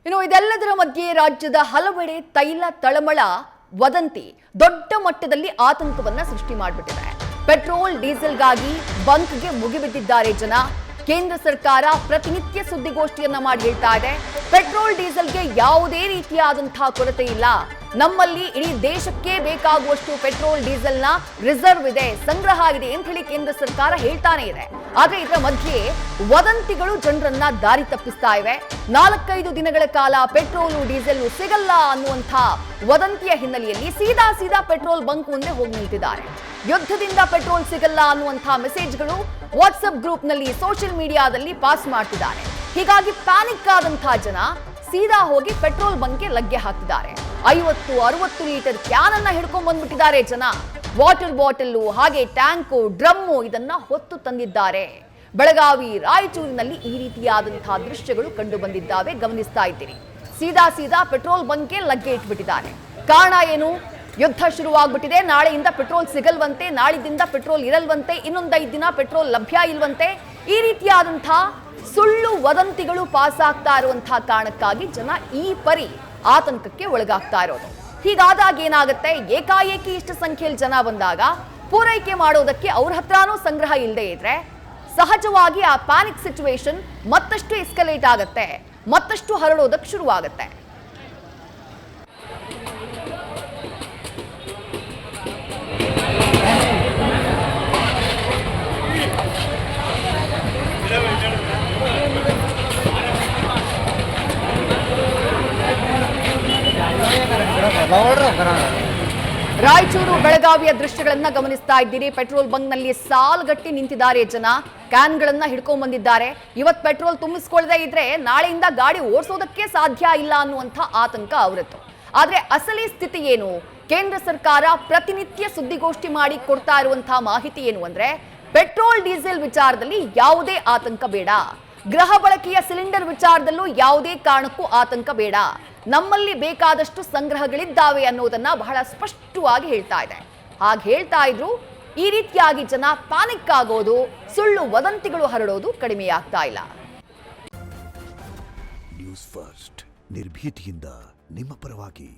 ಇನ್ನು ಇದೆಲ್ಲದರ ಮಧ್ಯೆ ರಾಜ್ಯದ ಹಲವೆಡೆ ತೈಲ ತಳಮಳ ವದಂತಿ ದೊಡ್ಡ ಮಟ್ಟದಲ್ಲಿ ಆತಂಕವನ್ನ ಸೃಷ್ಟಿ ಮಾಡಿಬಿಟ್ಟಿದೆ. ಪೆಟ್ರೋಲ್ ಡೀಸೆಲ್ಗಾಗಿ ಬಂಕ್ಗೆ ಮುಗಿಬಿದ್ದಿದ್ದಾರೆ ಜನ. ಕೇಂದ್ರ ಸರ್ಕಾರ ಪ್ರತಿನಿತ್ಯ ಸುದ್ದಿಗೋಷ್ಠಿಯನ್ನ ಮಾಡಿ ಹೇಳ್ತಾ ಇದೆ, ಪೆಟ್ರೋಲ್ ಡೀಸೆಲ್ಗೆ ಯಾವುದೇ ರೀತಿಯಾದಂತಹ ಕೊರತೆ ಇಲ್ಲ, ನಮ್ಮಲ್ಲಿ ಇಡೀ ದೇಶಕ್ಕೆ ಬೇಕಾಗುವಷ್ಟು ಪೆಟ್ರೋಲ್ ಡೀಸೆಲ್ನ ರಿಸರ್ವ್ ಇದೆ, ಸಂಗ್ರಹ ಇದೆ ಅಂತ ಹೇಳಿ ಕೇಂದ್ರ ಸರ್ಕಾರ ಹೇಳ್ತಾನೆ ಇದೆ. ಆದ್ರೆ ಇದರ ಮಧ್ಯೆ ವದಂತಿಗಳು ಜನರನ್ನ ದಾರಿ ತಪ್ಪಿಸ್ತಾ ಇವೆ. 4-5 ದಿನಗಳ ಕಾಲ ಪೆಟ್ರೋಲು ಡೀಸೆಲ್ ಸಿಗಲ್ಲ ಅನ್ನುವಂಥ ವದಂತಿಯ ಹಿನ್ನೆಲೆಯಲ್ಲಿ ಸೀದಾ ಪೆಟ್ರೋಲ್ ಬಂಕ್ ಮುಂದೆ ಹೋಗಿ ನಿಂತಿದ್ದಾರೆ. ಯುದ್ಧದಿಂದ ಪೆಟ್ರೋಲ್ ಸಿಗಲ್ಲ ಅನ್ನುವಂಥ ಮೆಸೇಜ್ಗಳು ವಾಟ್ಸ್ಆಪ್ ಗ್ರೂಪ್ನಲ್ಲಿ ಸೋಷಿಯಲ್ ಮೀಡಿಯಾದಲ್ಲಿ ಪಾಸ್ ಮಾಡ್ತಿದ್ದಾರೆ. ಹೀಗಾಗಿ ಪ್ಯಾನಿಕ್ ಆದಂತಹ ಜನ ಸೀದಾ ಹೋಗಿ ಪೆಟ್ರೋಲ್ ಬಂಕ್ಗೆ ಲಗ್ಗೆ ಹಾಕ್ತಿದ್ದಾರೆ. 50-60 ಲೀಟರ್ ಕ್ಯಾನ್ ಅನ್ನ ಹಿಡ್ಕೊಂಡ್ ಬಂದ್ಬಿಟ್ಟಿದ್ದಾರೆ ಜನ. ವಾಟರ್ ಬಾಟಲ್ ಹಾಗೆ ಟ್ಯಾಂಕು ಡ್ರಮ್ಮು ಇದನ್ನ ಹೊತ್ತು ತಂದಿದ್ದಾರೆ. ಬೆಳಗಾವಿ ರಾಯಚೂರಿನಲ್ಲಿ ಈ ರೀತಿಯಾದಂತಹ ದೃಶ್ಯಗಳು ಕಂಡು ಬಂದಿದ್ದಾವೆ, ಗಮನಿಸ್ತಾ ಇದ್ದೀರಿ. ಸೀದಾ ಪೆಟ್ರೋಲ್ ಬಂಕ್ಗೆ ಲಗ್ಗೆ ಇಟ್ಬಿಟ್ಟಿದ್ದಾರೆ. ಕಾರಣ ಏನು? ಯುದ್ಧ ಶುರುವಾಗ್ಬಿಟ್ಟಿದೆ, ನಾಳೆಯಿಂದ ಪೆಟ್ರೋಲ್ ಸಿಗಲ್ವಂತೆ, ನಾಳಿದ್ದಿಂದ ಪೆಟ್ರೋಲ್ ಇರಲ್ವಂತೆ, ಇನ್ನೊಂದು 5 ದಿನ ಪೆಟ್ರೋಲ್ ಲಭ್ಯ ಇಲ್ವಂತೆ. ಈ ರೀತಿಯಾದಂತಹ ಸುಳ್ಳು ವದಂತಿಗಳು ಪಾಸ್ ಆಗ್ತಾ ಇರುವಂತಹ ಕಾರಣಕ್ಕಾಗಿ ಜನ ಈ ಪರಿ ಆತಂಕಕ್ಕೆ ಒಳಗಾಗ್ತಾ ಇರೋದು. ಹೀಗಾದಾಗ ಏನಾಗುತ್ತೆ, ಏಕಾಏಕಿ ಇಷ್ಟು ಸಂಖ್ಯೆಯಲ್ಲಿ ಜನ ಬಂದಾಗ ಪೂರೈಕೆ ಮಾಡೋದಕ್ಕೆ ಅವ್ರ ಹತ್ರನೂ ಸಂಗ್ರಹ ಇಲ್ಲದೆ ಇದ್ರೆ ಸಹಜವಾಗಿ ಆ ಪ್ಯಾನಿಕ್ ಸಿಚುವೇಶನ್ ಮತ್ತಷ್ಟು ಎಸ್ಕಲೇಟ್ ಆಗುತ್ತೆ, ಮತ್ತಷ್ಟು ಹರಡೋದಕ್ಕೆ ಶುರುವಾಗುತ್ತೆ. ರಾಯಚೂರು ಬೆಳಗಾವಿಯ ದೃಶ್ಯಗಳನ್ನ ಗಮನಿಸ್ತಾ ಇದ್ದೀರಿ. ಪೆಟ್ರೋಲ್ ಬಂಕ್ ನಲ್ಲಿ ಸಾಲುಗಟ್ಟಿ ನಿಂತಿದ್ದಾರೆ ಜನ, ಕ್ಯಾನ್ಗಳನ್ನ ಹಿಡ್ಕೊಂಡ್ ಬಂದಿದ್ದಾರೆ. ಇವತ್ತು ಪೆಟ್ರೋಲ್ ತುಂಬಿಸ್ಕೊಳ್ಳದೆ ಇದ್ರೆ ನಾಳೆಯಿಂದ ಗಾಡಿ ಓಡಿಸೋದಕ್ಕೆ ಸಾಧ್ಯ ಇಲ್ಲ ಅನ್ನುವಂಥ ಆತಂಕ ಅವರದ್ದು. ಆದ್ರೆ ಅಸಲಿ ಸ್ಥಿತಿ ಏನು? ಕೇಂದ್ರ ಸರ್ಕಾರ ಪ್ರತಿನಿತ್ಯ ಸುದ್ದಿಗೋಷ್ಠಿ ಮಾಡಿ ಕೊಡ್ತಾ ಇರುವಂತಹ ಮಾಹಿತಿ ಏನು ಅಂದ್ರೆ, ಪೆಟ್ರೋಲ್ ಡೀಸೆಲ್ ವಿಚಾರದಲ್ಲಿ ಯಾವುದೇ ಆತಂಕ ಬೇಡ, ಗೃಹ ಬಳಕೆಯ ಸಿಲಿಂಡರ್ ವಿಚಾರದಲ್ಲೂ ಯಾವುದೇ ಕಾರಣಕ್ಕೂ ಆತಂಕ ಬೇಡ, ನಮ್ಮಲ್ಲಿ ಬೇಕಾದಷ್ಟು ಸಂಗ್ರಹಗಳಿದ್ದಾವೆ ಅನ್ನೋದನ್ನ ಬಹಳ ಸ್ಪಷ್ಟವಾಗಿ ಹೇಳ್ತಾ ಇದೆ. ಹಾಗೆ ಹೇಳ್ತಾ ಇದ್ರು, ಈ ರೀತಿಯಾಗಿ ಜನ ಪ್ಯಾನಿಕ್ ಆಗೋದು, ಸುಳ್ಳು ವದಂತಿಗಳು ಹರಡೋದು ಕಡಿಮೆಯಾಗ್ತಾ ಇಲ್ಲ. ನ್ಯೂಸ್ ಫಸ್ಟ್ ನಿರ್ಭೀತಿಯಿಂದ ನಿಮ್ಮ ಪರವಾಗಿ.